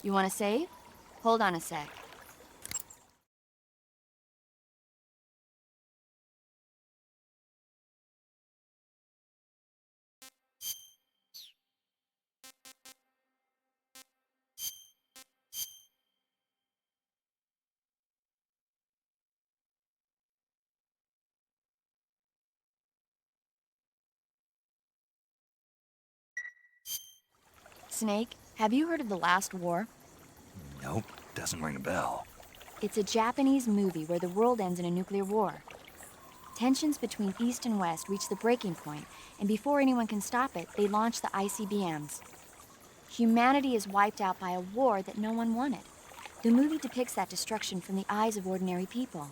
You want to save? Hold on a sec. Snake, have you heard of The Last War? Nope, doesn't ring a bell. It's a Japanese movie where the world ends in a nuclear war. Tensions between East and West reach the breaking point, and before anyone can stop it, they launch the ICBMs. Humanity is wiped out by a war that no one wanted. The movie depicts that destruction from the eyes of ordinary people.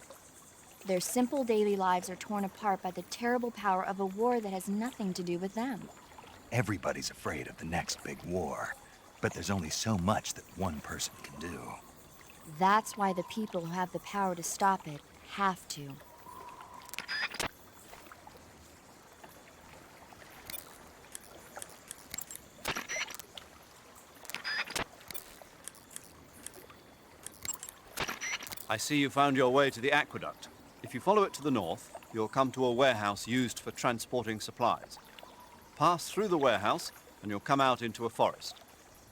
Their simple daily lives are torn apart by the terrible power of a war that has nothing to do with them. Everybody's afraid of the next big war, but there's only so much that one person can do. That's why the people who have the power to stop it have to. I see you found your way to the aqueduct. If you follow it to the north, you'll come to a warehouse used for transporting supplies. Pass through the warehouse, and you'll come out into a forest.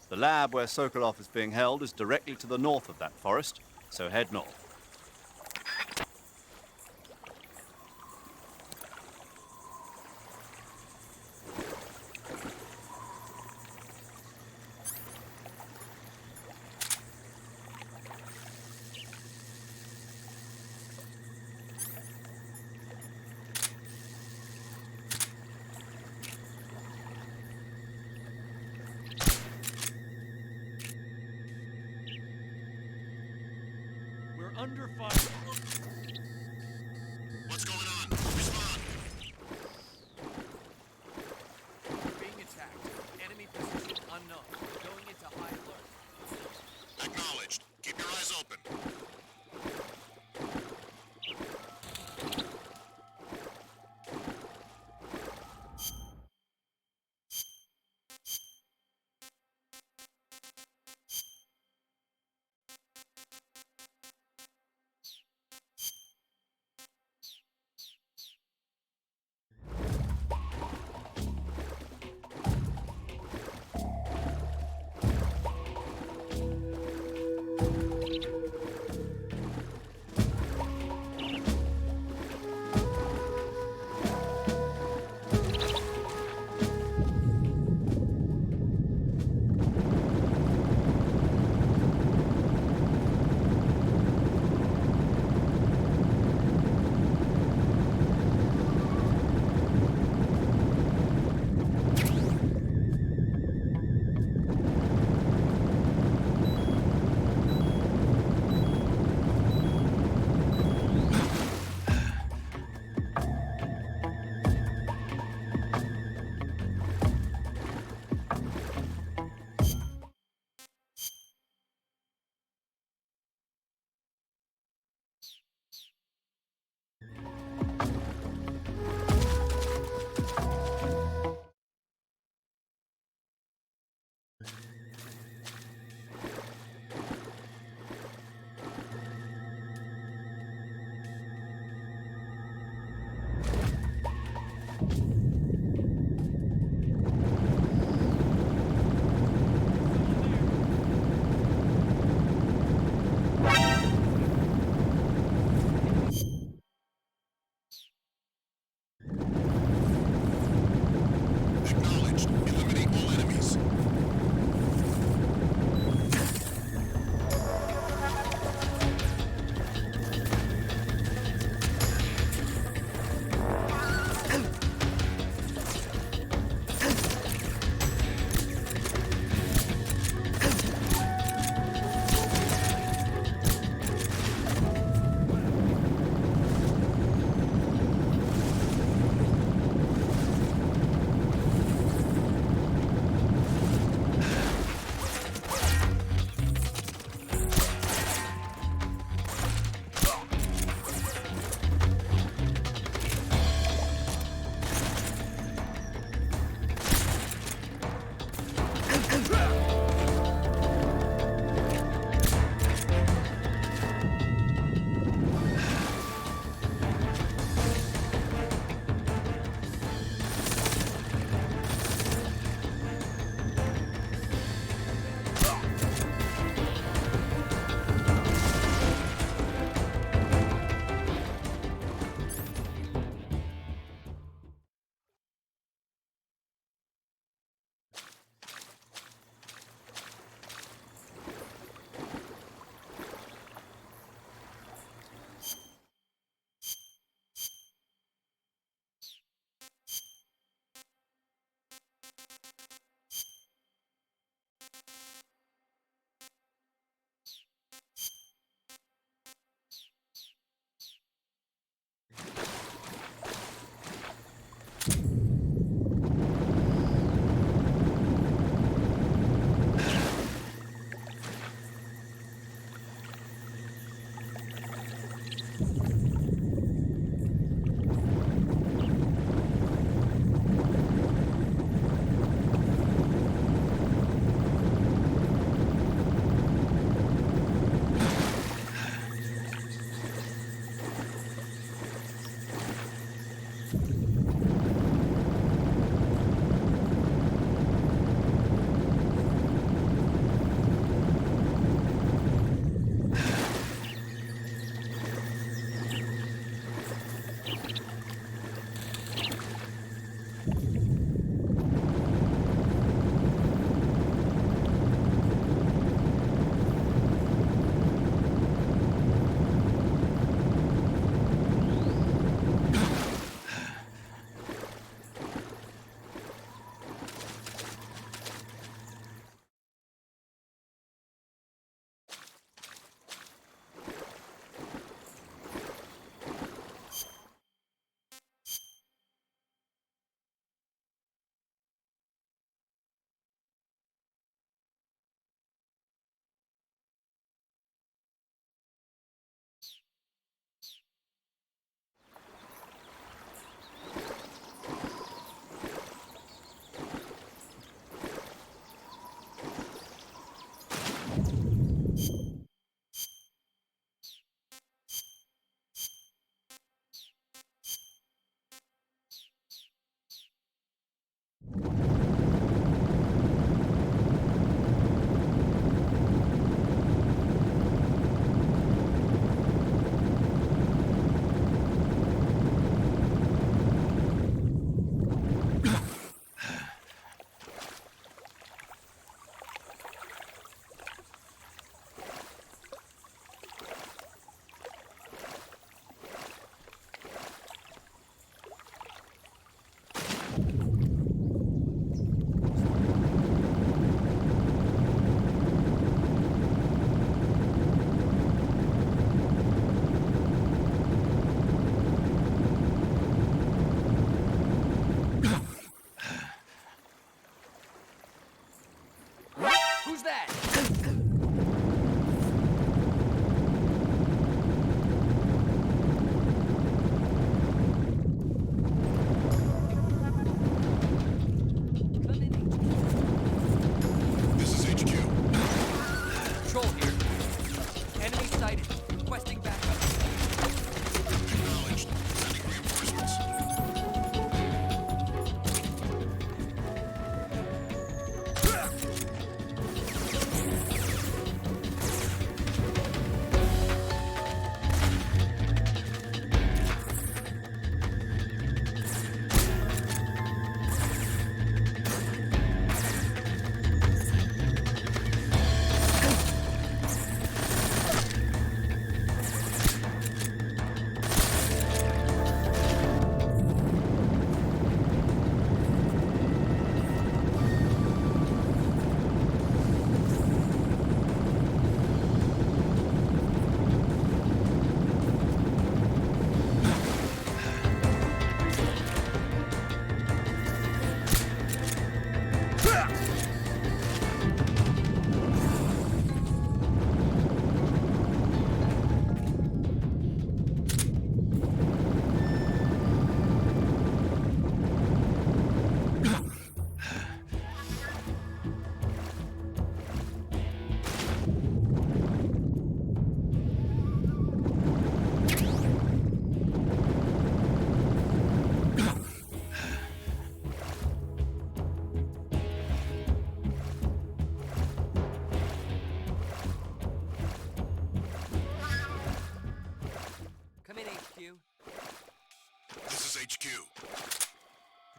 The lab where Sokolov is being held is directly to the north of that forest, so head north. We're under fire. What's going on? Respond! We're being attacked. Enemy position unknown. Going into high alert. Acknowledged. Keep your eyes open.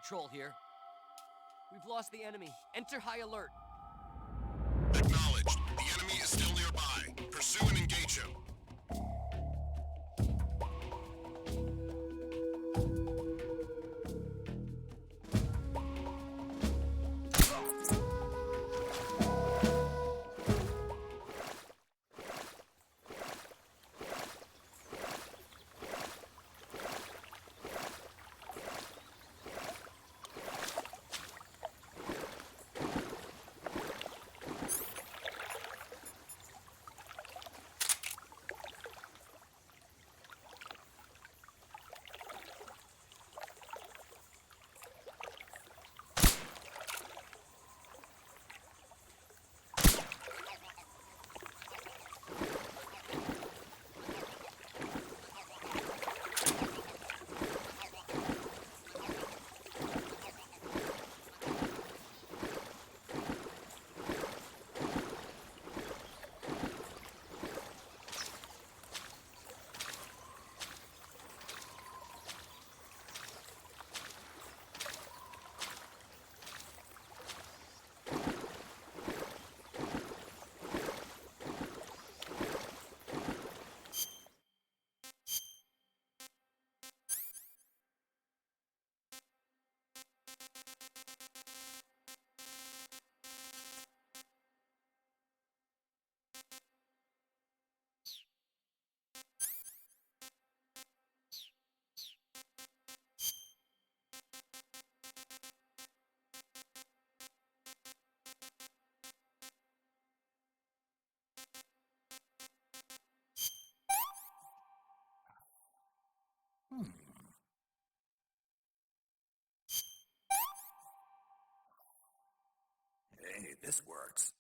Patrol here. We've lost the enemy. Enter high alert. Acknowledged. The enemy is still nearby. Pursue and engage him. Hey, this works.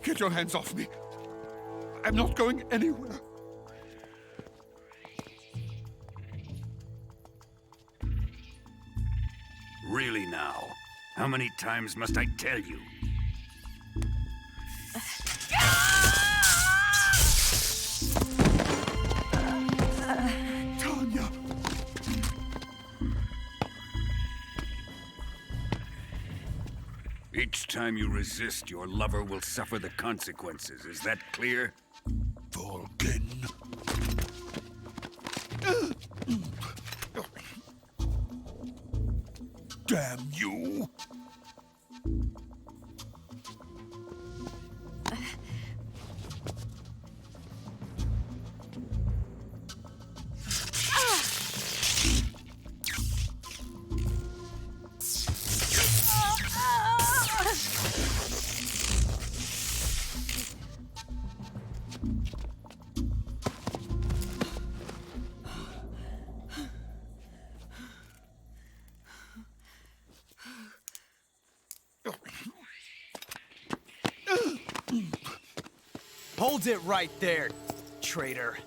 Get your hands off me. I'm not going anywhere. Really now? How many times must I tell you? Tanya! Each time you resist, your lover will suffer the consequences. Is that clear? Vulcan. Damn you! Hold it right there, traitor.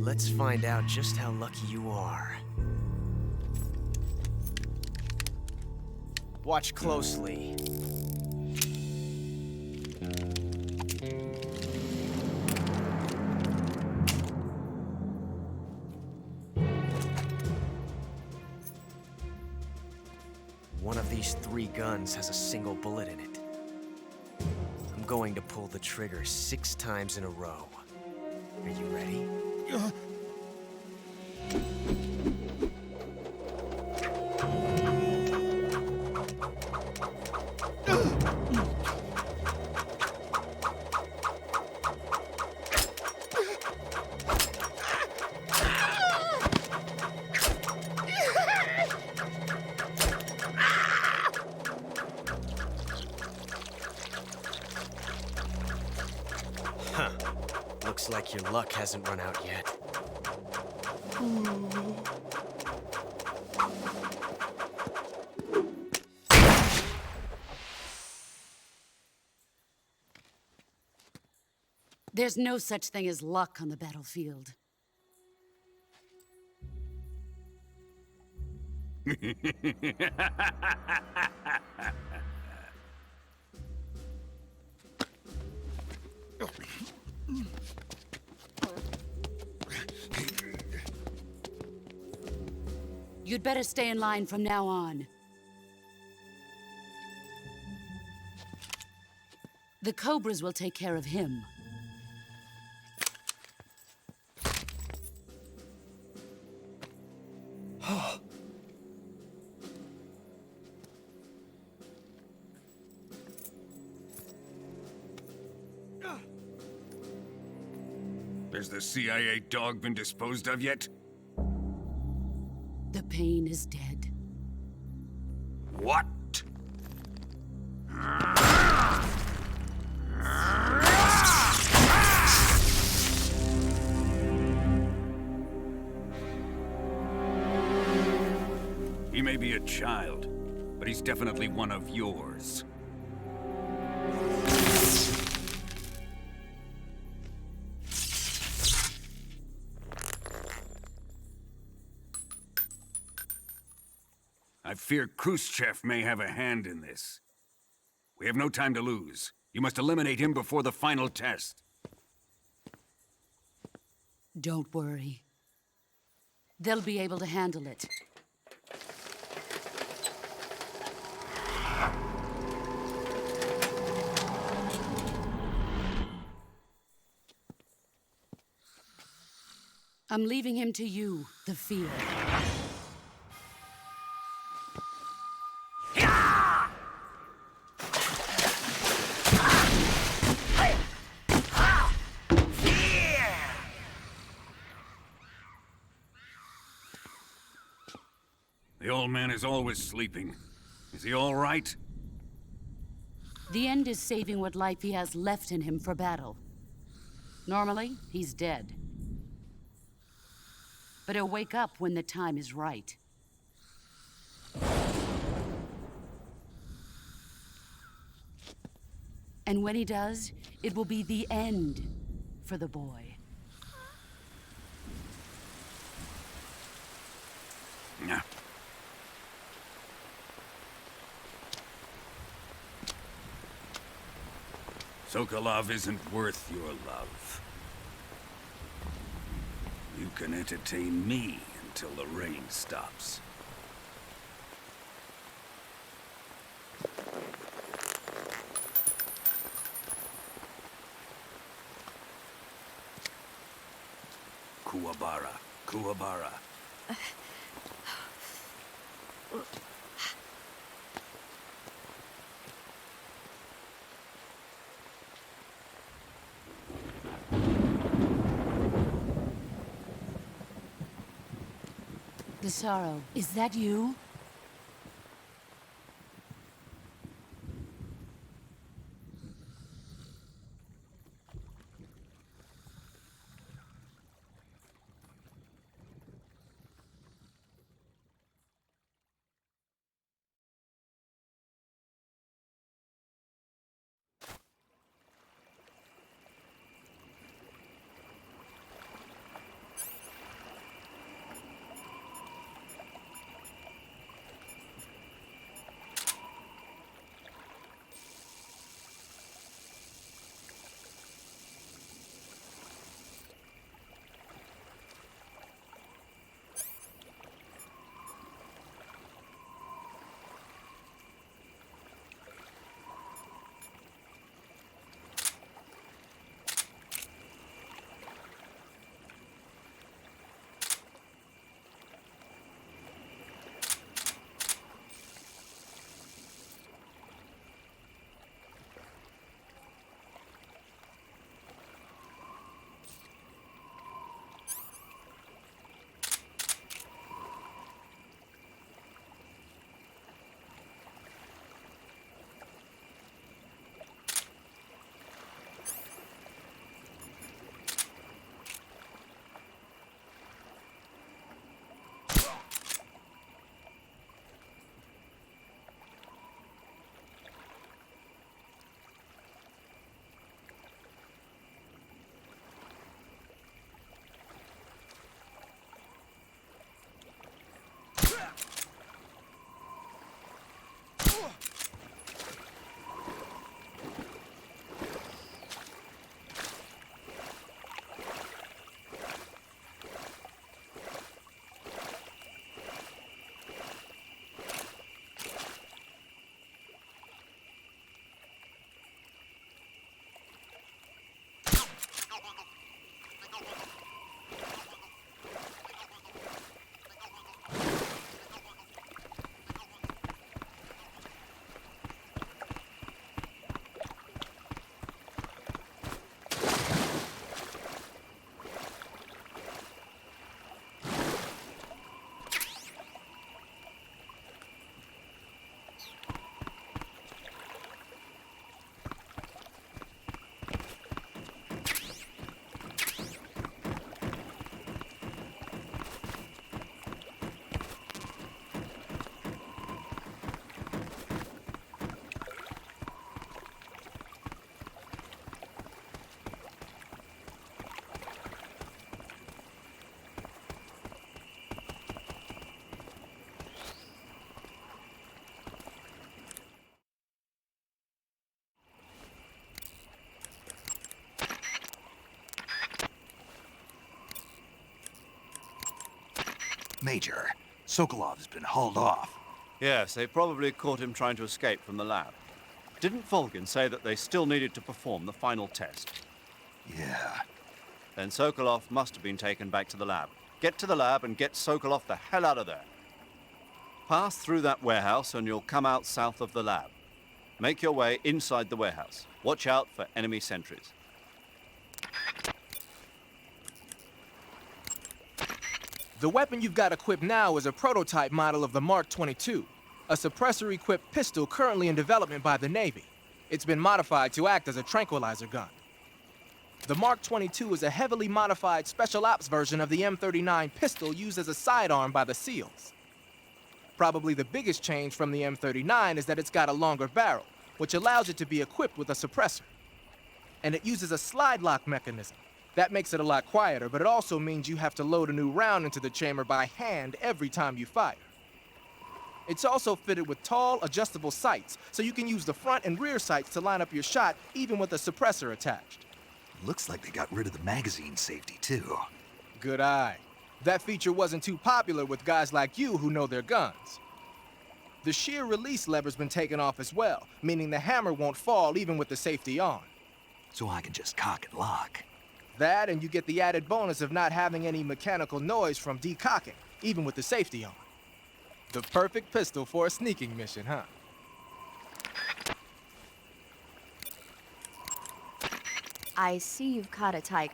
Let's find out just how lucky you are. Watch closely. One of these 3 guns has a single bullet in it. I'm going to pull the trigger 6 times in a row. Are you ready? Huh. Looks like your luck hasn't run out yet. There's no such thing as luck on the battlefield. You'd better stay in line from now on. The Cobras will take care of him. Has the CIA dog been disposed of yet? The pain is dead. What? He may be a child, but he's definitely one of yours. I fear Khrushchev may have a hand in this. We have no time to lose. You must eliminate him before the final test. Don't worry. They'll be able to handle it. I'm leaving him to you, the field. The old man is always sleeping. Is he all right? The end is saving what life he has left in him for battle. Normally, he's dead. But he'll wake up when the time is right. And when he does, it will be the end for the boy. Nah. Sokolov isn't worth your love. You can entertain me until the rain stops. Kuwabara, Kuwabara. The sorrow, is that you? Major, Sokolov's been hauled off. Yes, they probably caught him trying to escape from the lab. Didn't Volgin say that they still needed to perform the final test? Yeah. Then Sokolov must have been taken back to the lab. Get to the lab and get Sokolov the hell out of there. Pass through that warehouse and you'll come out south of the lab. Make your way inside the warehouse. Watch out for enemy sentries. The weapon you've got equipped now is a prototype model of the Mark 22, a suppressor-equipped pistol currently in development by the Navy. It's been modified to act as a tranquilizer gun. The Mark 22 is a heavily modified special ops version of the M39 pistol used as a sidearm by the SEALs. Probably the biggest change from the M39 is that it's got a longer barrel, which allows it to be equipped with a suppressor. And it uses a slide lock mechanism. That makes it a lot quieter, but it also means you have to load a new round into the chamber by hand every time you fire. It's also fitted with tall, adjustable sights, so you can use the front and rear sights to line up your shot even with a suppressor attached. Looks like they got rid of the magazine safety, too. Good eye. That feature wasn't too popular with guys like you who know their guns. The shear release lever's been taken off as well, meaning the hammer won't fall even with the safety on. So I can just cock and lock. That, and you get the added bonus of not having any mechanical noise from decocking, even with the safety on. The perfect pistol for a sneaking mission, huh? I see you've caught a tyke.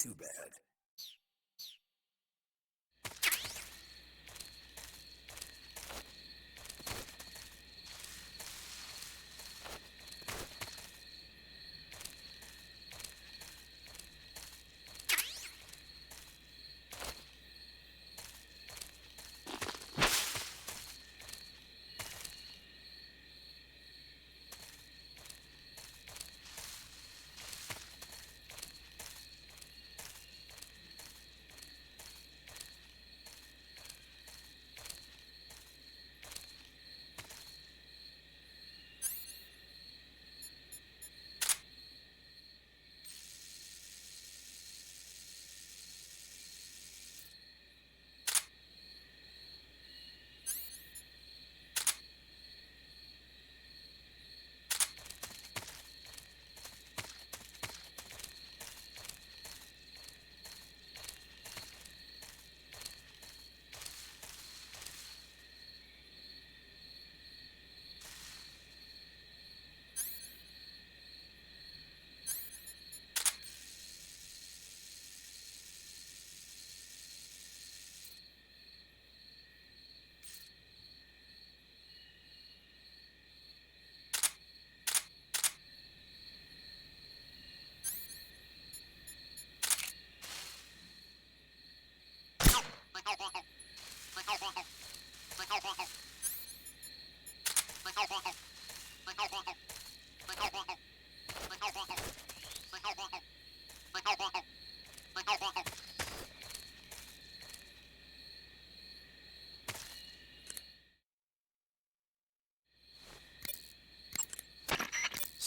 too bad.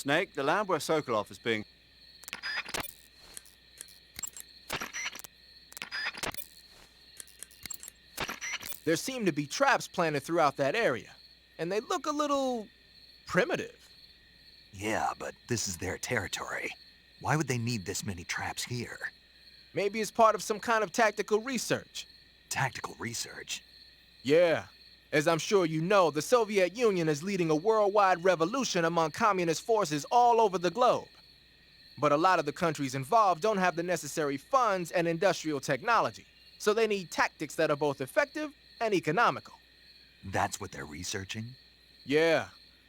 Snake, the lab where Sokolov is being... There seem to be traps planted throughout that area, and they look a little primitive. Yeah, but this is their territory. Why would they need this many traps here? Maybe it's part of some kind of tactical research. Tactical research? Yeah. As I'm sure you know, the Soviet Union is leading a worldwide revolution among communist forces all over the globe. But a lot of the countries involved don't have the necessary funds and industrial technology, so they need tactics that are both effective and economical. That's what they're researching? Yeah,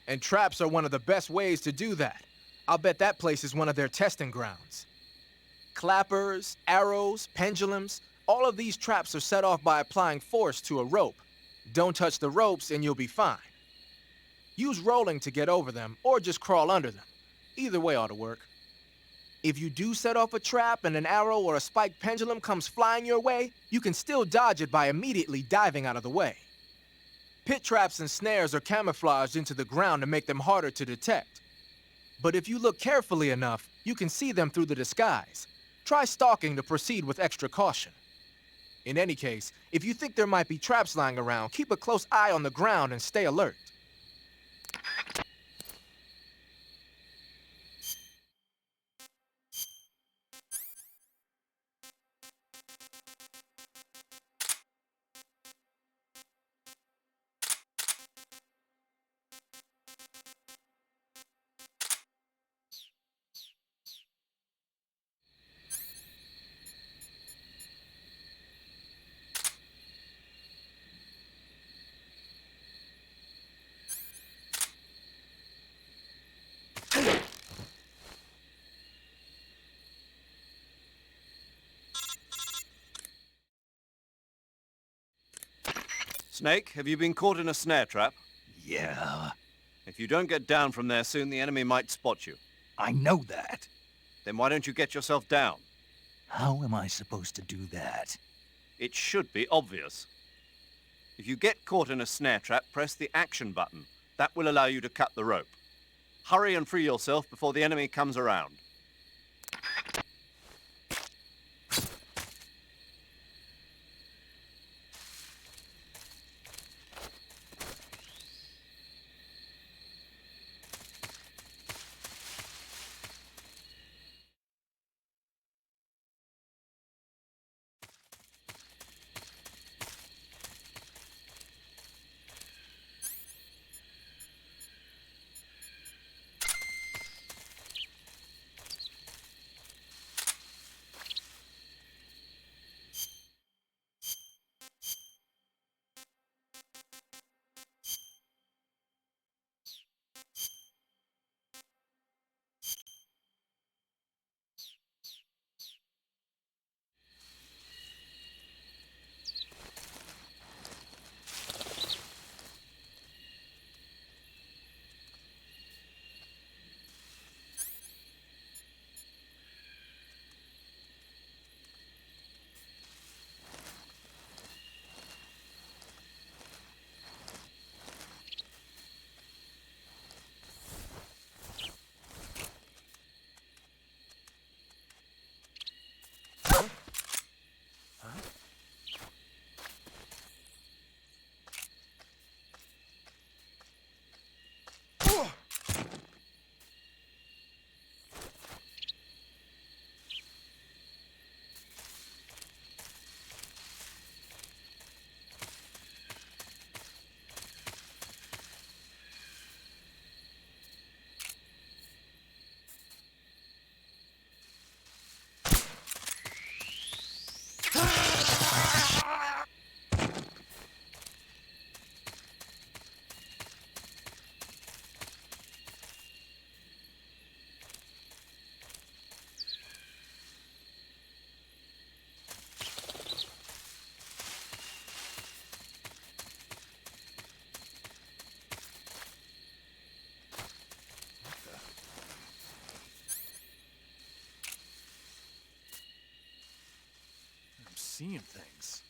and traps are one of the best ways to do that. I'll bet that place is one of their testing grounds. Clappers, arrows, pendulums, all of these traps are set off by applying force to a rope. Don't touch the ropes and you'll be fine. Use rolling to get over them, or just crawl under them. Either way ought to work. If you do set off a trap and an arrow or a spiked pendulum comes flying your way, you can still dodge it by immediately diving out of the way. Pit traps and snares are camouflaged into the ground to make them harder to detect. But if you look carefully enough, you can see them through the disguise. Try stalking to proceed with extra caution. In any case, if you think there might be traps lying around, keep a close eye on the ground and stay alert. Snake, have you been caught in a snare trap? Yeah, If you don't get down from there soon, the enemy might spot you. I know that. Then why don't you get yourself down? How am I supposed to do that? It should be obvious. If you get caught in a snare trap, press the action button. That will allow you to cut the rope. Hurry and free yourself before the enemy comes around. seeing things.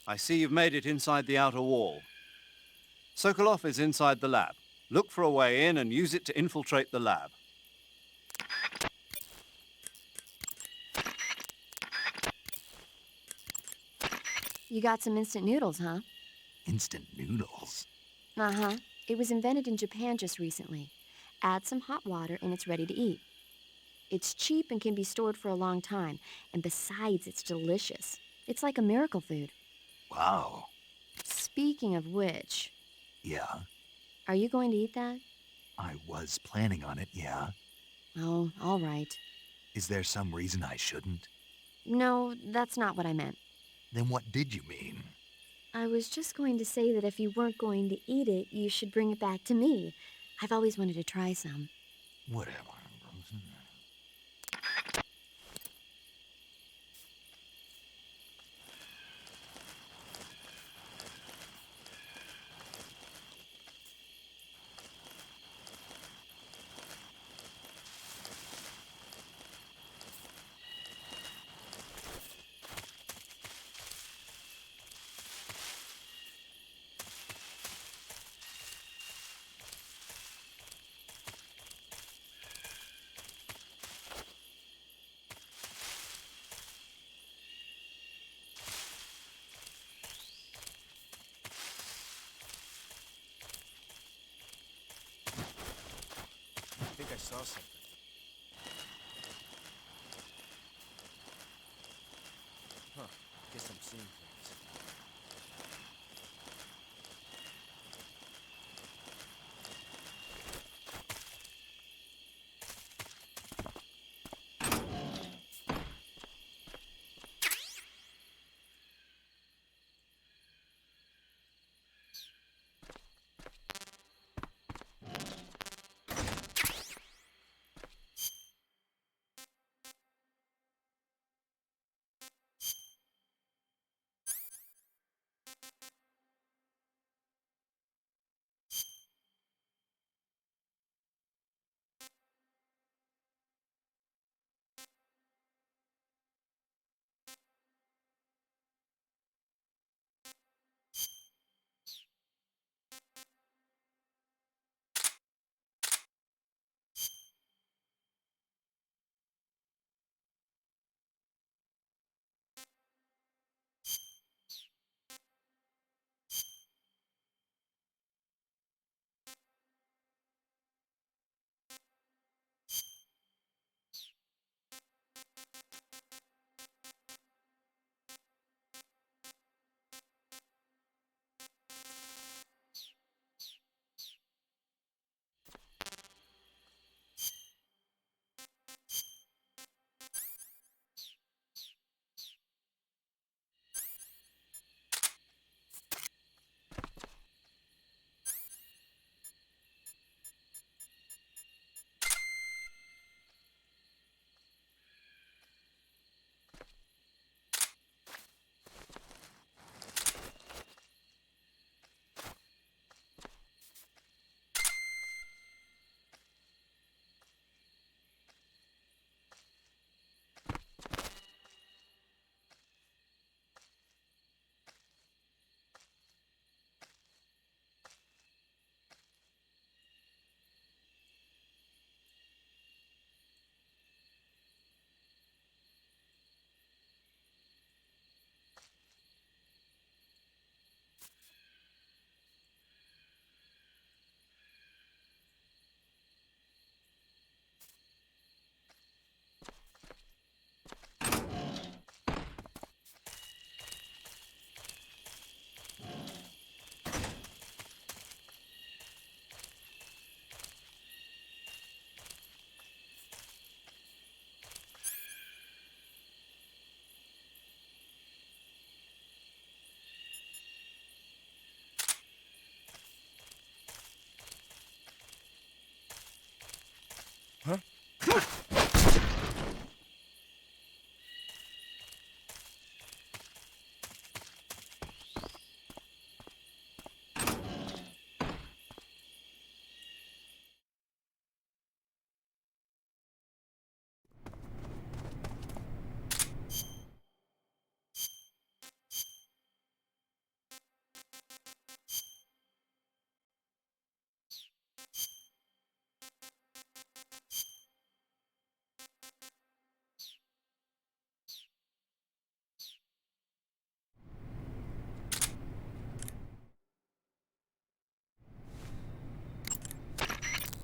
I see you've made it inside the outer wall. Sokolov is inside the lab. Look for a way in and use it to infiltrate the lab. You got some instant noodles, huh? Instant noodles? Uh-huh. It was invented in Japan just recently. Add some hot water and it's ready to eat. It's cheap and can be stored for a long time. And besides, it's delicious. It's like a miracle food. Wow. Speaking of which, Yeah, are you going to eat that? I was planning on it, yeah. Oh, all right. Is there some reason I shouldn't? No, that's not what I meant. Then what did you mean? I was just going to say that if you weren't going to eat it, you should bring it back to me. I've always wanted to try some. Whatever. I think I saw something. Huh. Guess I'm seeing things.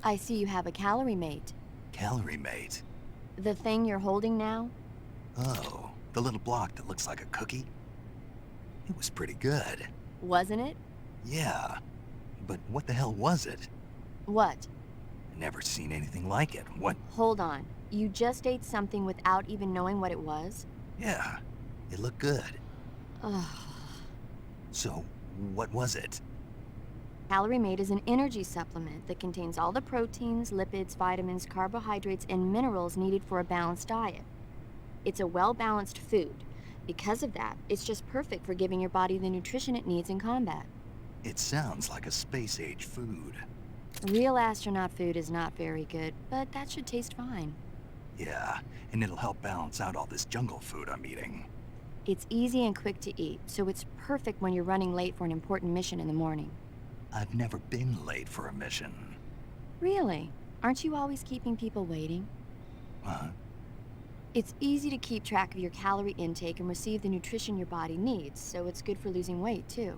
I see you have a calorie mate. Calorie mate? The thing you're holding now? Oh, the little block that looks like a cookie? It was pretty good. Wasn't it? Yeah, but what the hell was it? What? Never seen anything like it. What? Hold on. You just ate something without even knowing what it was? Yeah, it looked good. Ugh. So, what was it? Calorie Mate is an energy supplement that contains all the proteins, lipids, vitamins, carbohydrates, and minerals needed for a balanced diet. It's a well-balanced food. Because of that, it's just perfect for giving your body the nutrition it needs in combat. It sounds like a space-age food. Real astronaut food is not very good, but that should taste fine. Yeah, and it'll help balance out all this jungle food I'm eating. It's easy and quick to eat, so it's perfect when you're running late for an important mission in the morning. I've never been late for a mission. Really? Aren't you always keeping people waiting? Huh? It's easy to keep track of your calorie intake and receive the nutrition your body needs, so it's good for losing weight, too.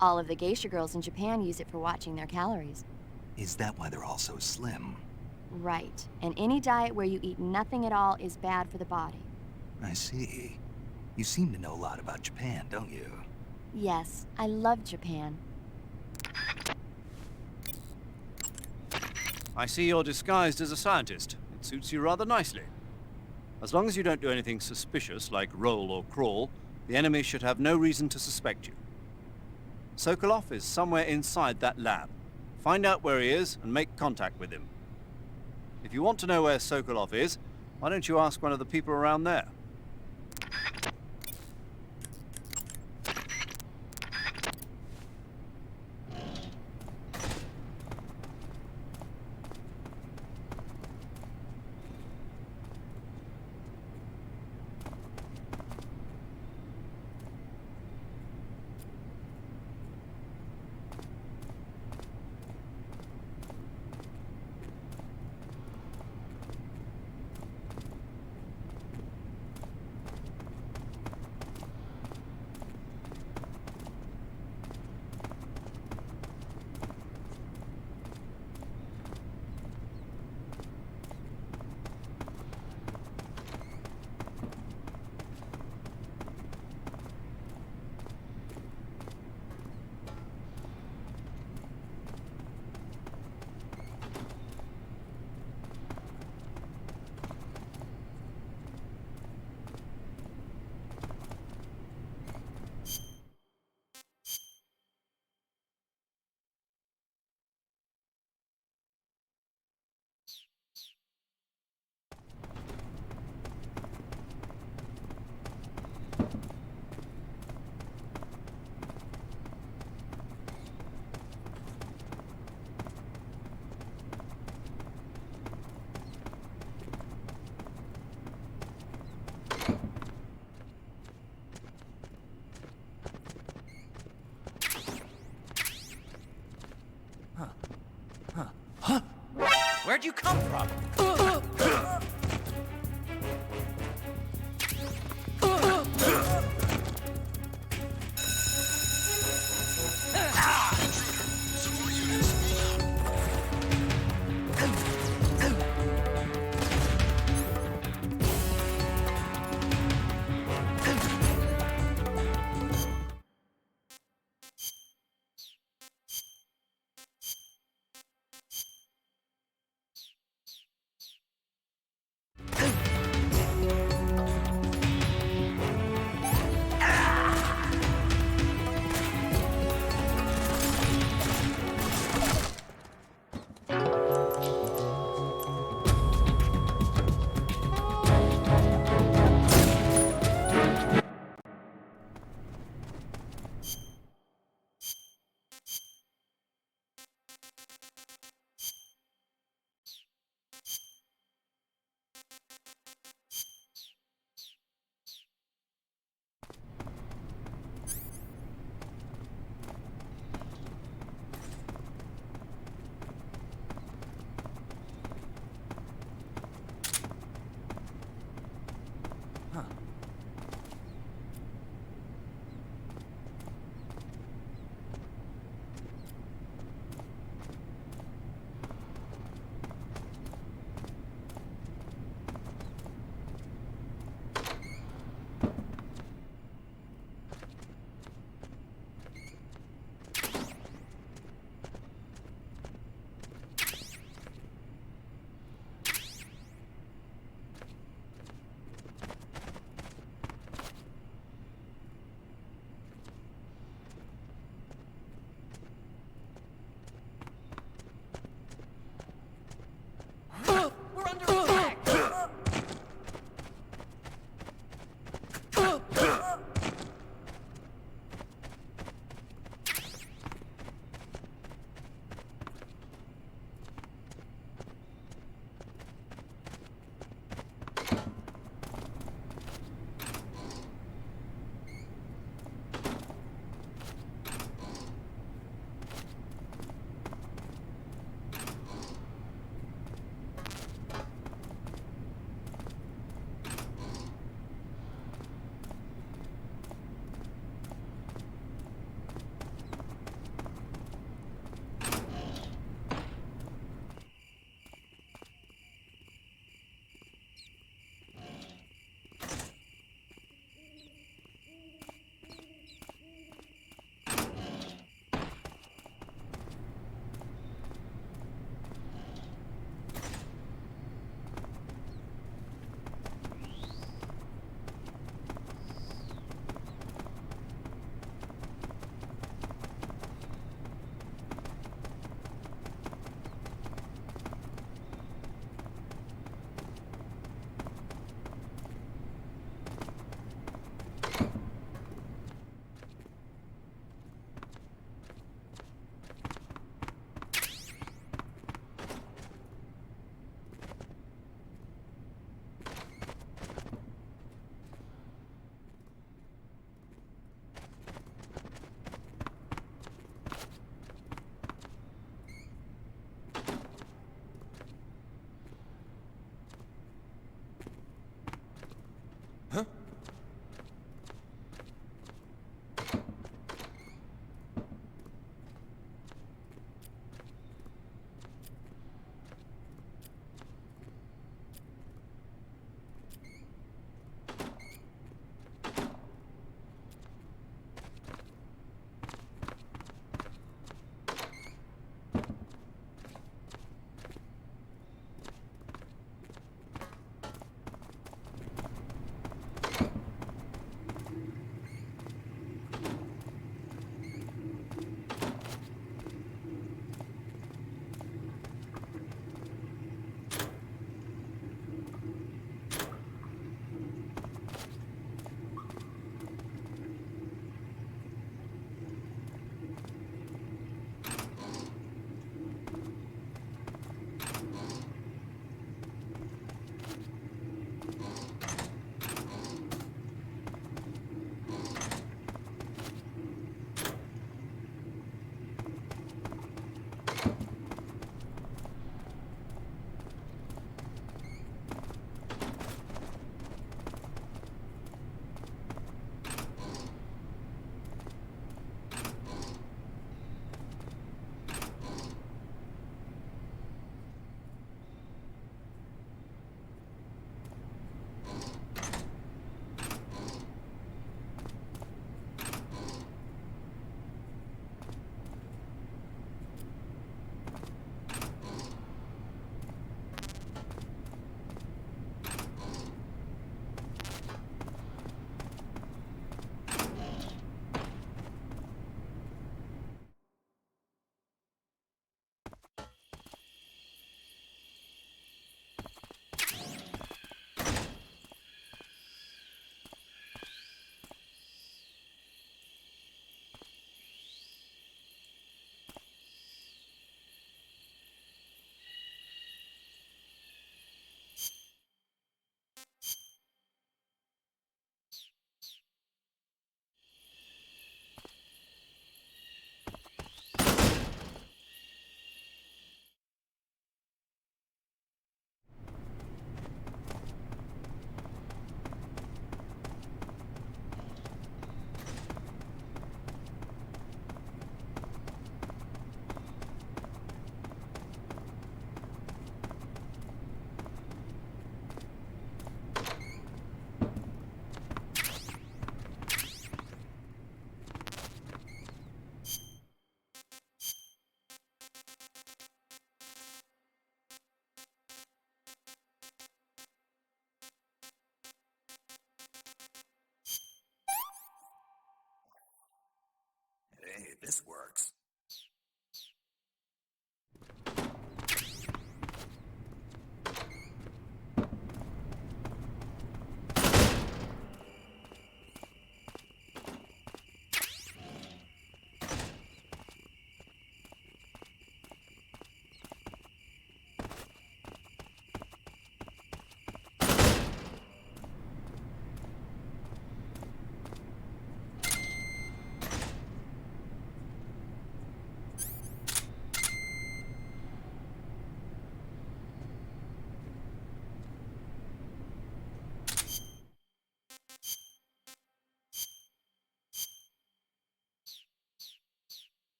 All of the geisha girls in Japan use it for watching their calories. Is that why they're all so slim? Right. And any diet where you eat nothing at all is bad for the body. I see. You seem to know a lot about Japan, don't you? Yes, I love Japan. I see you're disguised as a scientist. It suits you rather nicely. As long as you don't do anything suspicious, like roll or crawl, the enemy should have no reason to suspect you. Sokolov is somewhere inside that lab. Find out where he is and make contact with him. If you want to know where Sokolov is, why don't you ask one of the people around there? Where'd you come from? Support units, move out.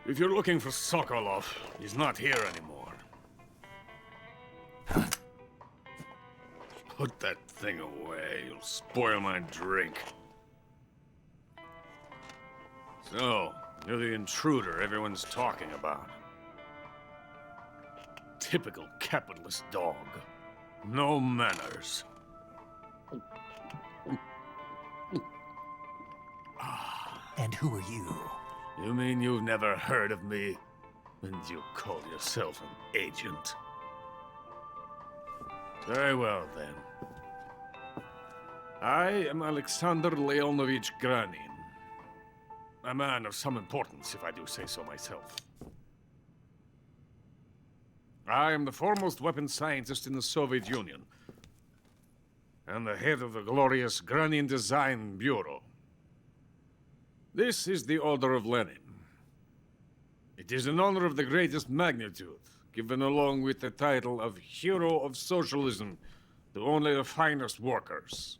If you're looking for Sokolov, he's not here anymore. Put that thing away. You'll spoil my drink. So, you're the intruder everyone's talking about. Typical capitalist dog. No manners. And who are you? You mean you've never heard of me? And you call yourself an agent? Very well, then. I am Alexander Leonovich Granin. A man of some importance, if I do say so myself. I am the foremost weapons scientist in the Soviet Union, and the head of the glorious Granin Design Bureau. This is the Order of Lenin. It is an honor of the greatest magnitude, given along with the title of Hero of Socialism to only the finest workers.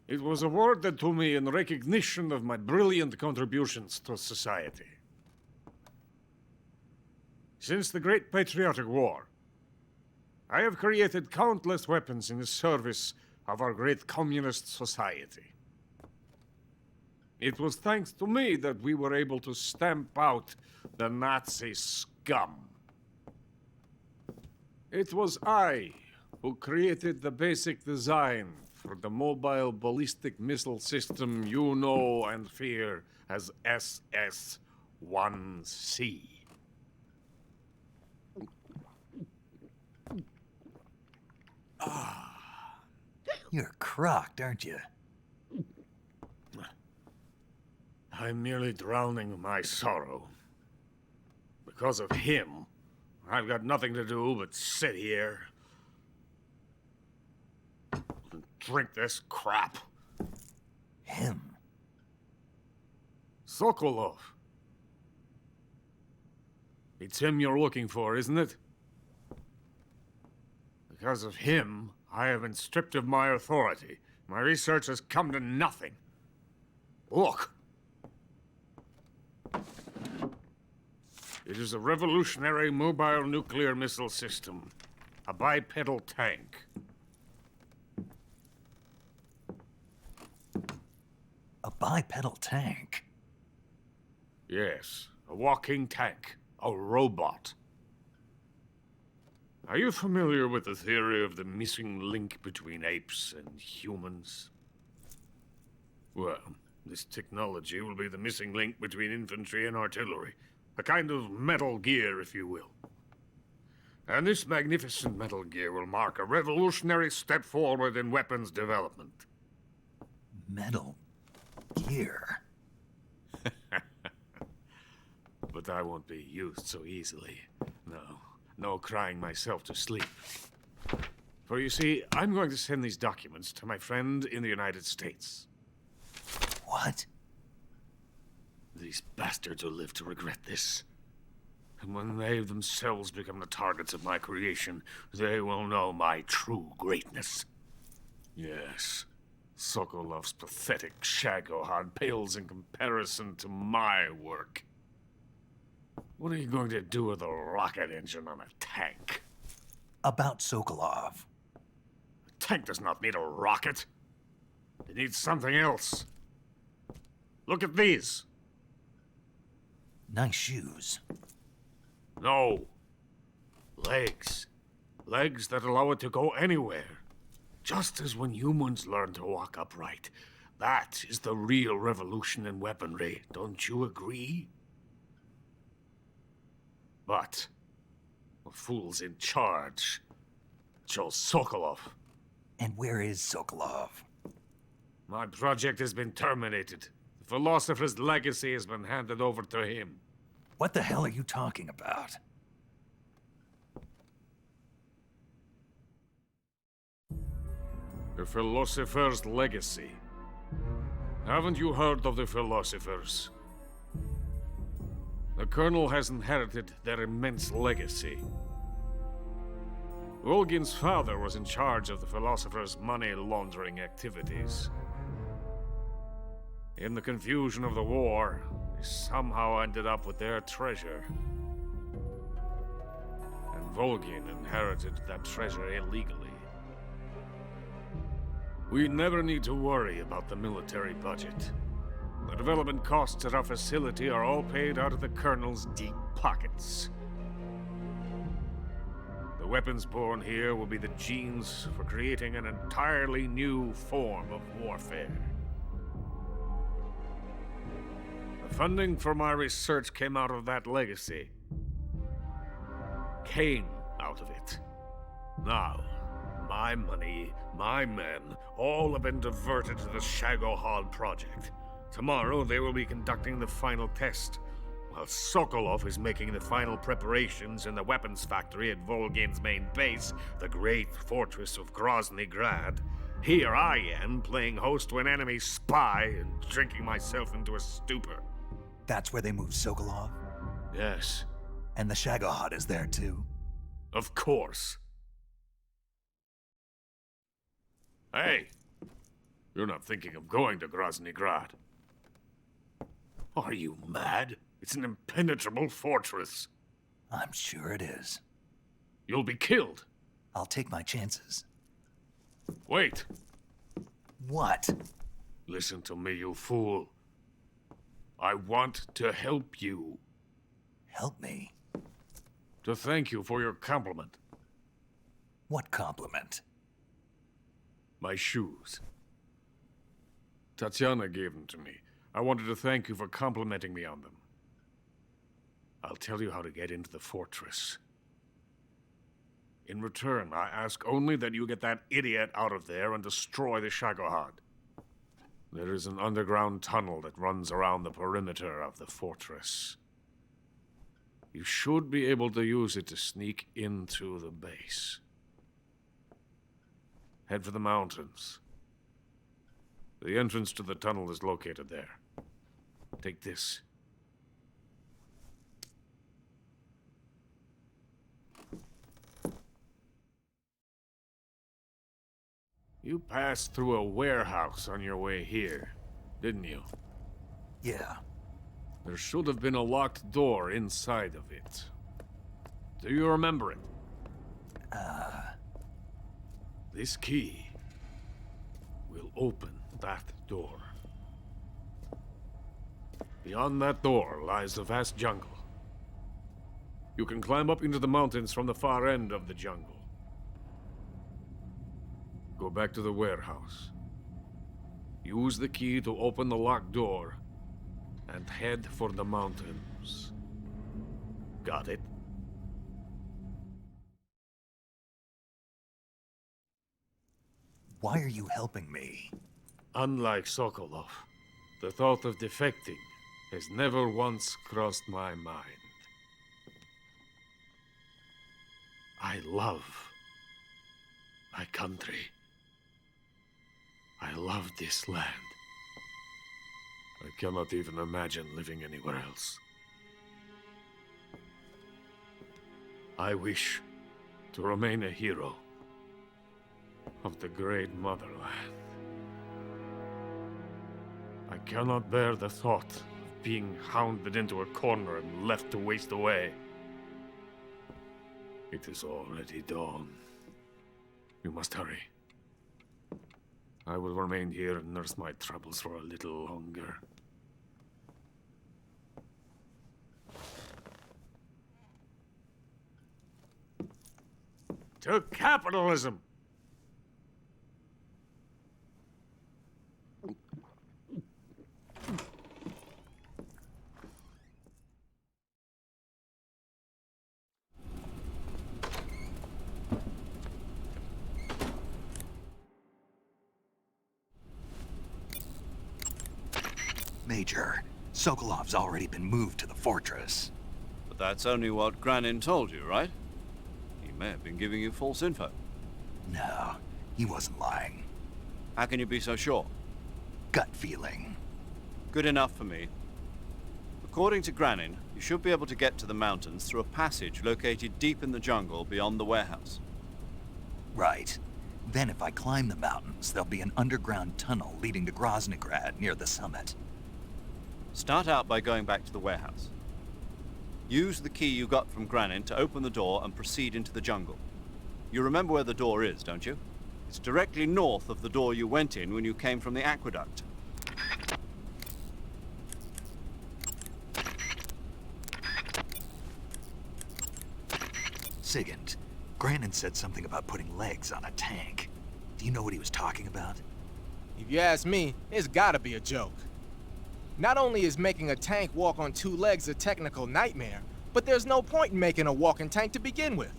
It was awarded to me in recognition of my brilliant contributions to society. Since the Great Patriotic War, I have created countless weapons in the service of our great communist society. It was thanks to me that we were able to stamp out the Nazi scum. It was I who created the basic design for the mobile ballistic missile system you know and fear as SS-1C. You're crocked, aren't you? I'm merely drowning my sorrow. Because of him, I've got nothing to do but sit here and drink this crap. Him? Sokolov. It's him you're looking for, isn't it? Because of him, I have been stripped of my authority. My research has come to nothing. Look. It is a revolutionary mobile nuclear missile system. A bipedal tank. A bipedal tank? Yes, a walking tank. A robot. Are you familiar with the theory of the missing link between apes and humans? Well, this technology will be the missing link between infantry and artillery. A kind of Metal Gear, if you will. And this magnificent Metal Gear will mark a revolutionary step forward in weapons development. Metal Gear? But I won't be used so easily. No crying myself to sleep. For you see, I'm going to send these documents to my friend in the United States. What? These bastards will live to regret this. And when they themselves become the targets of my creation, they will know my true greatness. Yes, Sokolov's pathetic shagohod pales in comparison to my work. What are you going to do with a rocket engine on a tank? About Sokolov. A tank does not need a rocket. It needs something else. Look at these. Nice shoes. No. Legs. Legs that allow it to go anywhere. Just as when humans learn to walk upright. That is the real revolution in weaponry. Don't you agree? But the fool's in charge. Chose Sokolov. And where is Sokolov? My project has been terminated. The philosopher's legacy has been handed over to him. What the hell are you talking about? The philosopher's legacy. Haven't you heard of the philosophers? The Colonel has inherited their immense legacy. Volgin's father was in charge of the philosophers' money laundering activities. In the confusion of the war, we somehow ended up with their treasure. And Volgin inherited that treasure illegally. We never need to worry about the military budget. The development costs at our facility are all paid out of the Colonel's deep pockets. The weapons born here will be the genes for creating an entirely new form of warfare. The funding for my research came out of that legacy. Came out of it. Now, my money, my men, all have been diverted to the Shagohod project. Tomorrow, they will be conducting the final test, while Sokolov is making the final preparations in the weapons factory at Volgin's main base, the great fortress of Grozny Grad. Here I am, playing host to an enemy spy and drinking myself into a stupor. That's where they moved Sokolov? Yes. And the Shagohod is there too? Of course. Hey! You're not thinking of going to Grozny Grad. Are you mad? It's an impenetrable fortress. I'm sure it is. You'll be killed. I'll take my chances. Wait. What? Listen to me, you fool. I want to help you. Help me? To thank you for your compliment. What compliment? My shoes. Tatiana gave them to me. I wanted to thank you for complimenting me on them. I'll tell you how to get into the fortress. In return, I ask only that you get that idiot out of there and destroy the Shagohod. There is an underground tunnel that runs around the perimeter of the fortress. You should be able to use it to sneak into the base. Head for the mountains. The entrance to the tunnel is located there. Take this. You passed through a warehouse on your way here, didn't you? Yeah. There should have been a locked door inside of it. Do you remember it? This key will open that door. Beyond that door lies a vast jungle. You can climb up into the mountains from the far end of the jungle. Go back to the warehouse. Use the key to open the locked door and head for the mountains. Got it? Why are you helping me? Unlike Sokolov, the thought of defecting has never once crossed my mind. I love my country. I love this land. I cannot even imagine living anywhere else. I wish to remain a hero of the great motherland. I cannot bear the thought of being hounded into a corner and left to waste away. It is already dawn. You must hurry. I will remain here and nurse my troubles for a little longer. To capitalism! Major, Sokolov's already been moved to the fortress. But that's only what Granin told you, right? He may have been giving you false info. No, he wasn't lying. How can you be so sure? Gut feeling. Good enough for me. According to Granin, you should be able to get to the mountains through a passage located deep in the jungle beyond the warehouse. Right. Then if I climb the mountains, there'll be an underground tunnel leading to Groznygrad near the summit. Start out by going back to the warehouse. Use the key you got from Granin to open the door and proceed into the jungle. You remember where the door is, don't you? It's directly north of the door you went in when you came from the aqueduct. Sigint, Granin said something about putting legs on a tank. Do you know what he was talking about? If you ask me, it's gotta be a joke. Not only is making a tank walk on two legs a technical nightmare, but there's no point in making a walking tank to begin with.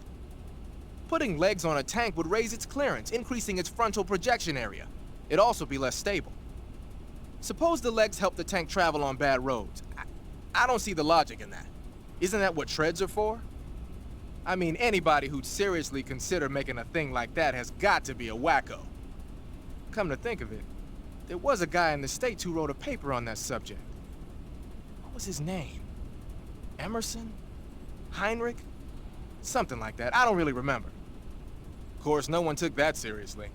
Putting legs on a tank would raise its clearance, increasing its frontal projection area. It'd also be less stable. Suppose the legs help the tank travel on bad roads. I don't see the logic in that. Isn't that what treads are for? I mean, anybody who'd seriously consider making a thing like that has got to be a wacko. Come to think of it, there was a guy in the States who wrote a paper on that subject. What was his name? Emerson? Heinrich? Something like that. I don't really remember. Of course, no one took that seriously.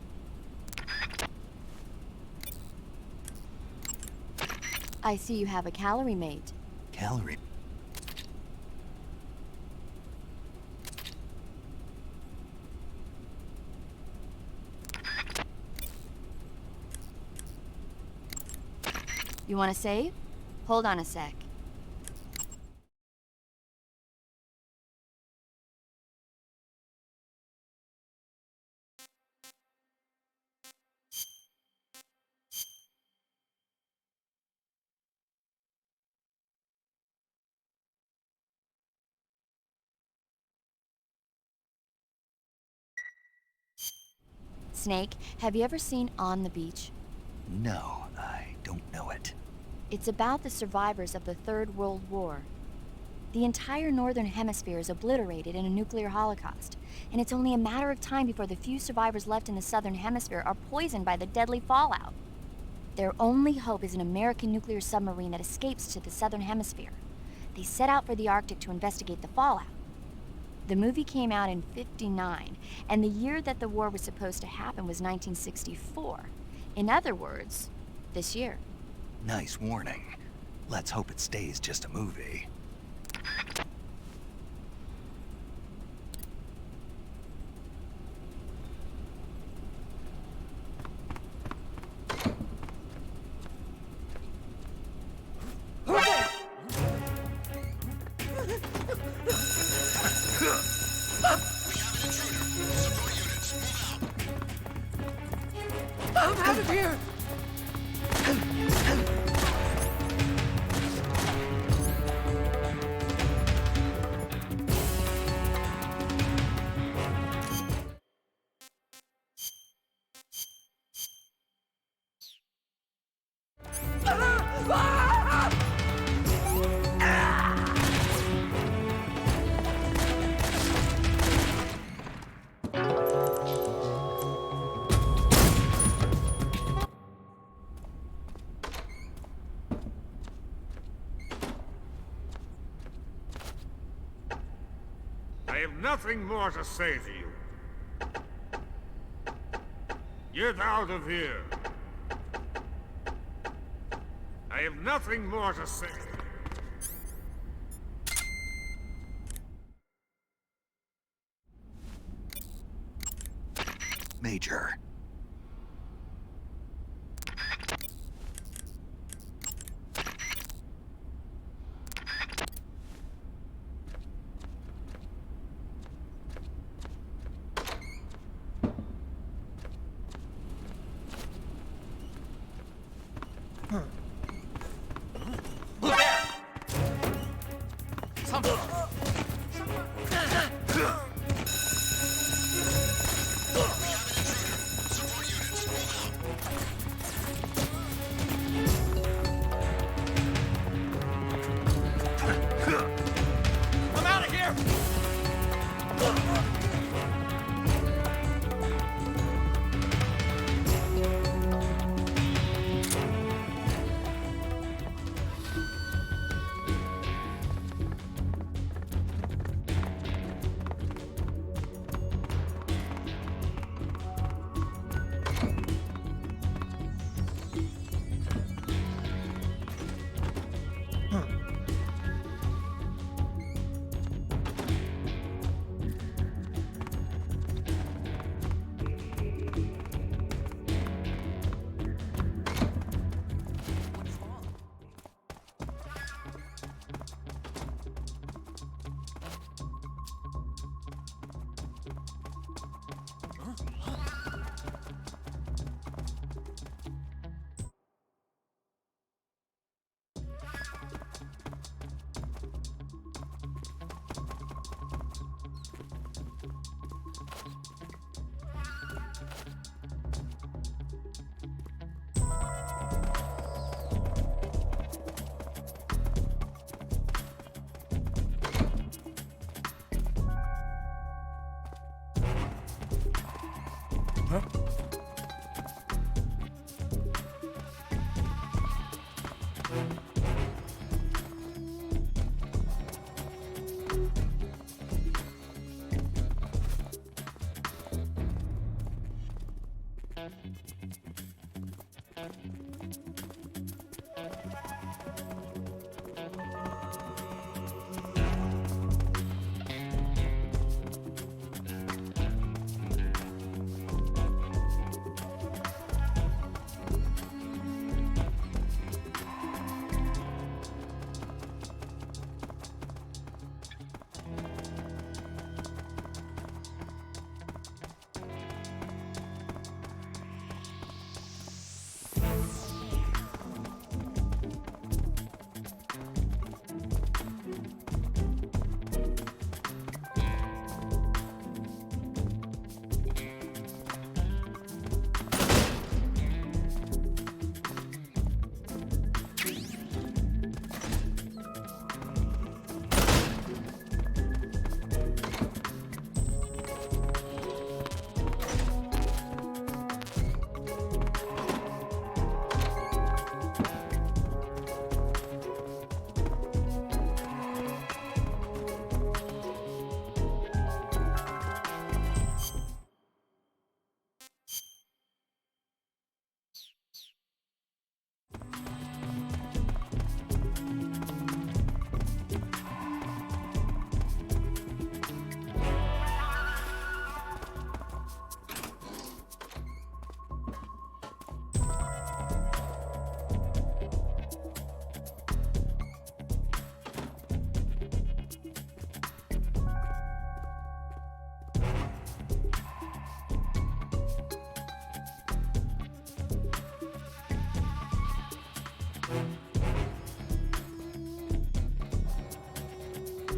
I see you have a calorie mate. Calorie. You want to save? Hold on a sec. Snake, have you ever seen On the Beach? No, I don't know it. It's about the survivors of the Third World War. The entire northern hemisphere is obliterated in a nuclear holocaust, and it's only a matter of time before the few survivors left in the southern hemisphere are poisoned by the deadly fallout. Their only hope is an American nuclear submarine that escapes to the southern hemisphere. They set out for the Arctic to investigate the fallout. The movie came out in '59, and the year that the war was supposed to happen was 1964. In other words, this year. Nice warning. Let's hope it stays just a movie. I'm out of here! I have nothing more to say to you. Get out of here. I have nothing more to say. Major.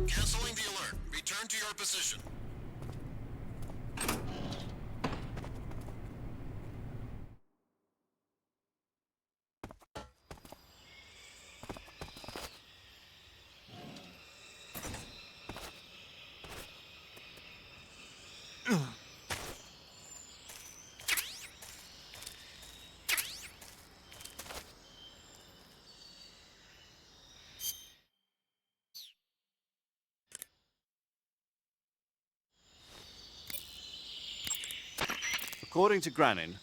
Canceling the alert. Return to your position. According to Granin,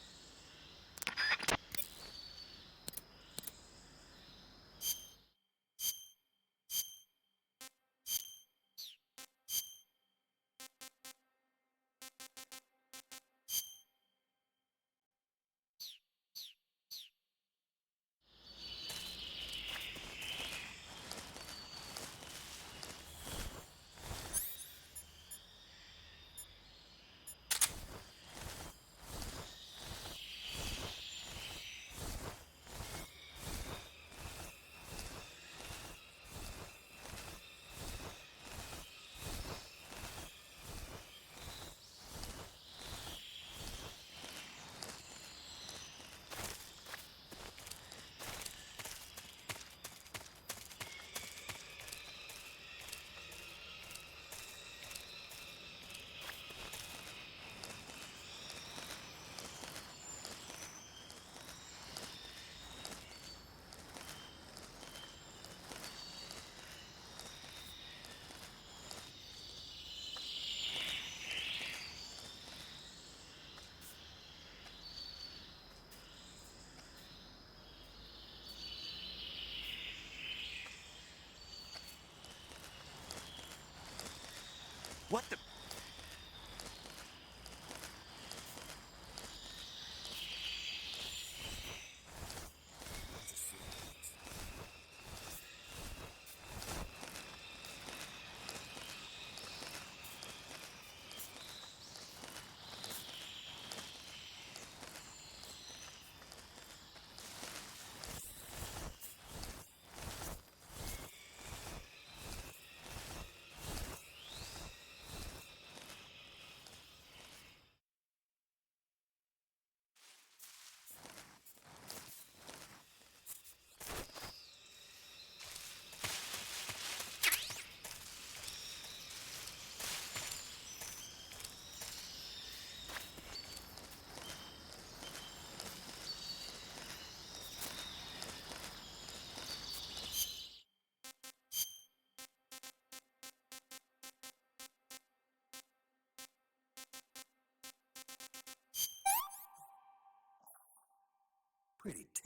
What the?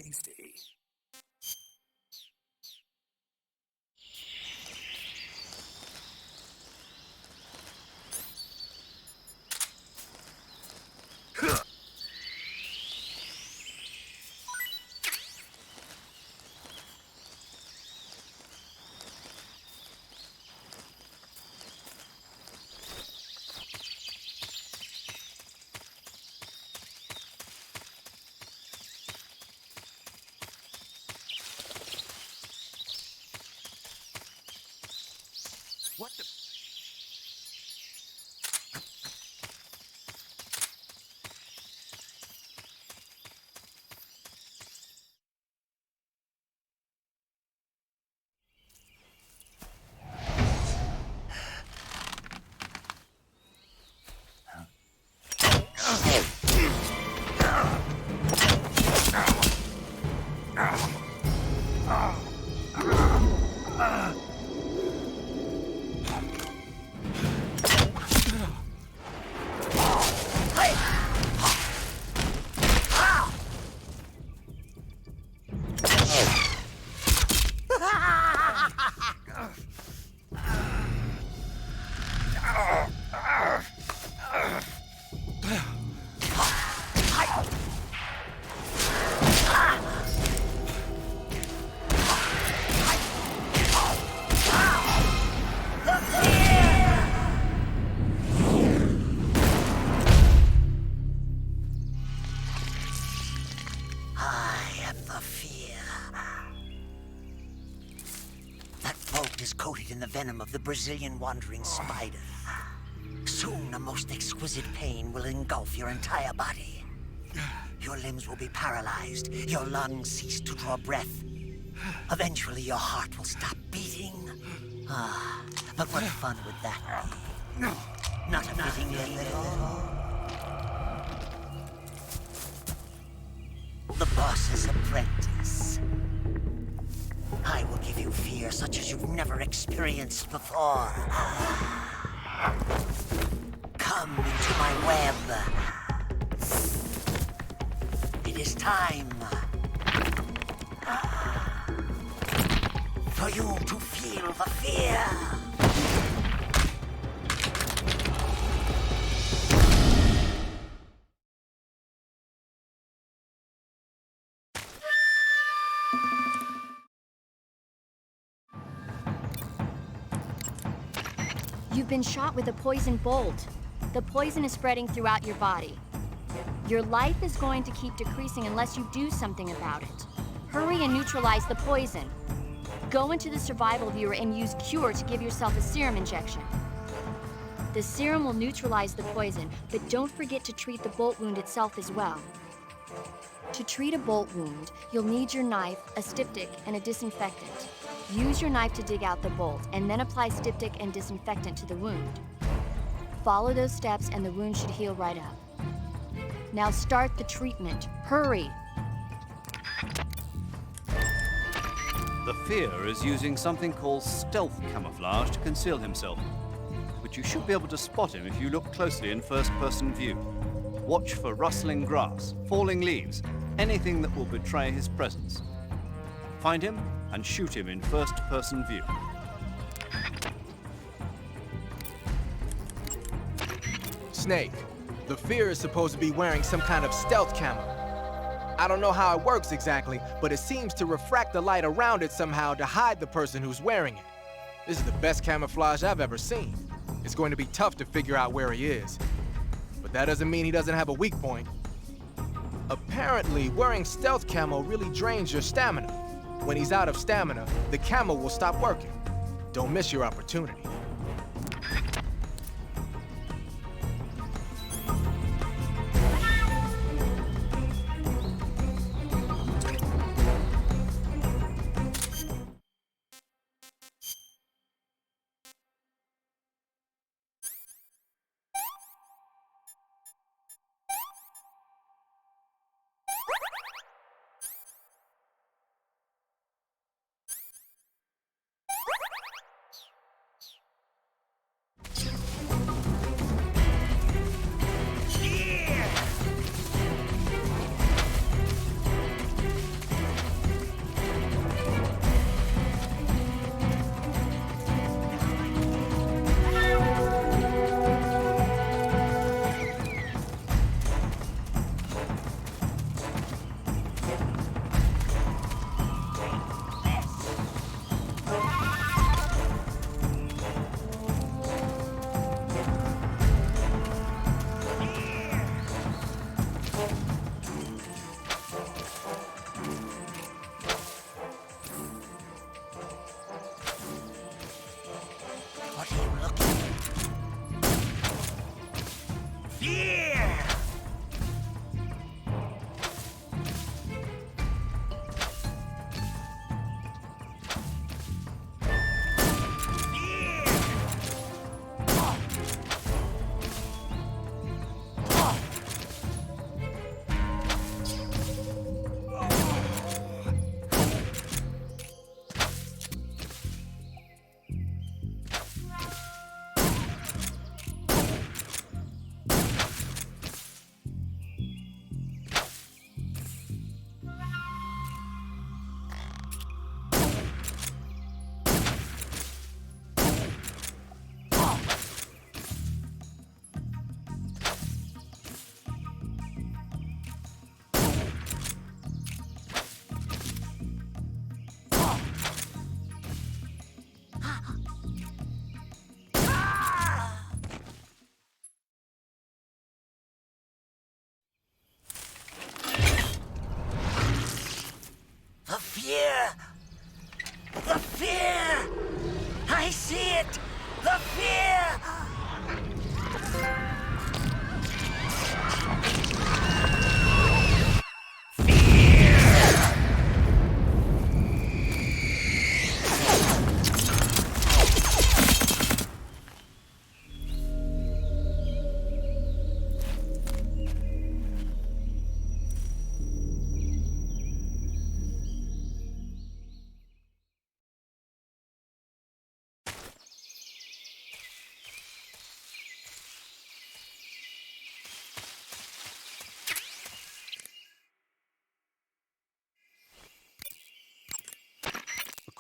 tasty. What the? Is coated in the venom of the Brazilian wandering spider. Soon, a most exquisite pain will engulf your entire body. Your limbs will be paralyzed, your lungs cease to draw breath. Eventually, your heart will stop beating. But what fun would that be? Not a fitting end at all. The boss's apprentice. I will give you fear such as you've never experienced before. Come into my web. It is time for you to feel the fear. You've been shot with a poison bolt. The poison is spreading throughout your body. Your life is going to keep decreasing unless you do something about it. Hurry and neutralize the poison. Go into the survival viewer and use Cure to give yourself a serum injection. The serum will neutralize the poison, but don't forget to treat the bolt wound itself as well. To treat a bolt wound, you'll need your knife, a styptic, and a disinfectant. Use your knife to dig out the bolt, and then apply styptic and disinfectant to the wound. Follow those steps and the wound should heal right up. Now start the treatment. Hurry! The Fear is using something called stealth camouflage to conceal himself. But you should be able to spot him if you look closely in first-person view. Watch for rustling grass, falling leaves, anything that will betray his presence. Find him and shoot him in first-person view. Snake, the Fear is supposed to be wearing some kind of stealth camo. I don't know how it works exactly, but it seems to refract the light around it somehow to hide the person who's wearing it. This is the best camouflage I've ever seen. It's going to be tough to figure out where he is. But that doesn't mean he doesn't have a weak point. Apparently, wearing stealth camo really drains your stamina. When he's out of stamina, the camo will stop working. Don't miss your opportunity. fear! The fear! I see it! The fear!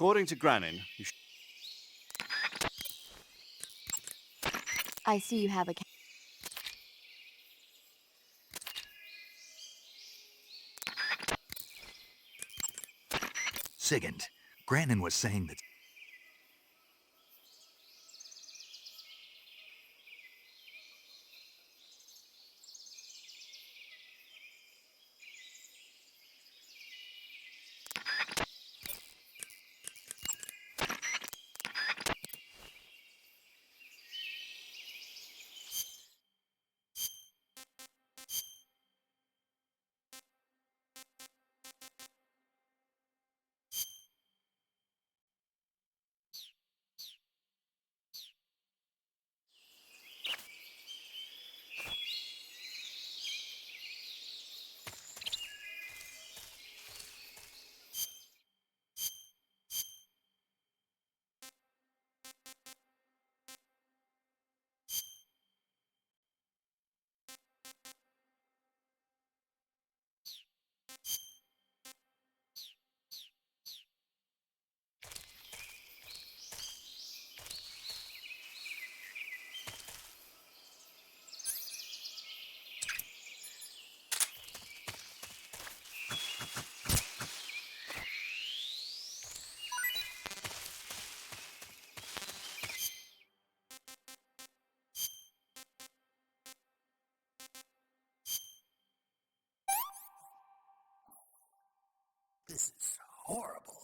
According to Granin, I see you have a... Sigint, Granin was saying that this is horrible.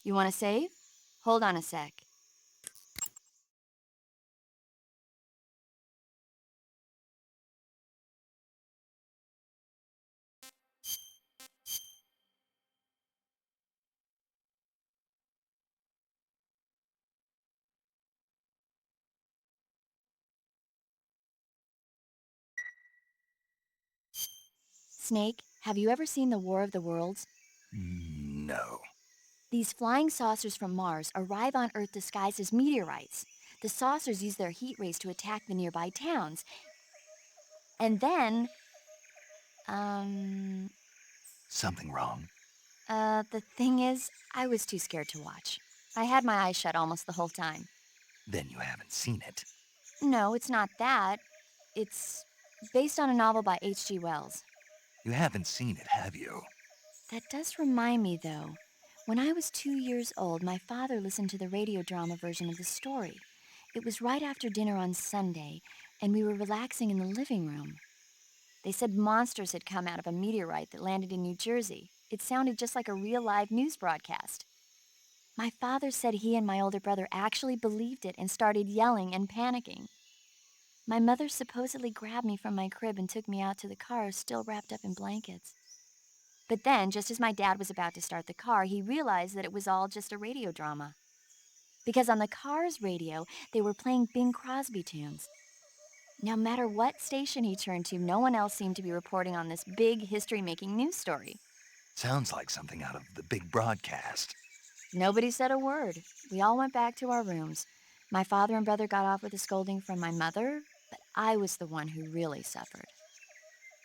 You want to save? Hold on a sec. Snake, have you ever seen the War of the Worlds? No. These flying saucers from Mars arrive on Earth disguised as meteorites. The saucers use their heat rays to attack the nearby towns. And then, Something wrong? the thing is, I was too scared to watch. I had my eyes shut almost the whole time. Then you haven't seen it. No, it's not that. It's based on a novel by H.G. Wells. You haven't seen it, have you? That does remind me, though. When I was 2 years old, my father listened to the radio drama version of the story. It was right after dinner on Sunday, and we were relaxing in the living room. They said monsters had come out of a meteorite that landed in New Jersey. It sounded just like a real live news broadcast. My father said he and my older brother actually believed it and started yelling and panicking. My mother supposedly grabbed me from my crib and took me out to the car, still wrapped up in blankets. But then, just as my dad was about to start the car, he realized that it was all just a radio drama. Because on the car's radio, they were playing Bing Crosby tunes. No matter what station he turned to, no one else seemed to be reporting on this big history-making news story. Sounds like something out of the big broadcast. Nobody said a word. We all went back to our rooms. My father and brother got off with a scolding from my mother, but I was the one who really suffered.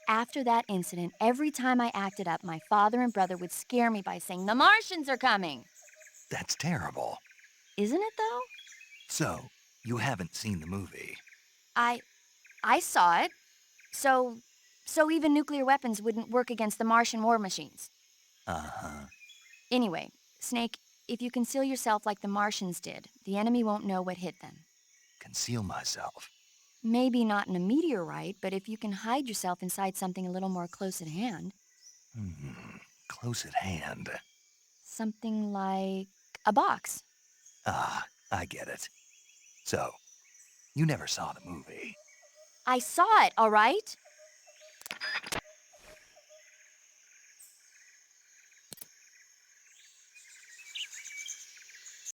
After that incident, every time I acted up, my father and brother would scare me by saying, "The Martians are coming!" That's terrible. Isn't it, though? So, you haven't seen the movie? I saw it. So even nuclear weapons wouldn't work against the Martian war machines. Uh-huh. Anyway, Snake, if you conceal yourself like the Martians did, the enemy won't know what hit them. Conceal myself. Maybe not in a meteorite, but if you can hide yourself inside something a little more close at hand. Close at hand. Something like a box. Ah, I get it. So, you never saw the movie? I saw it, all right?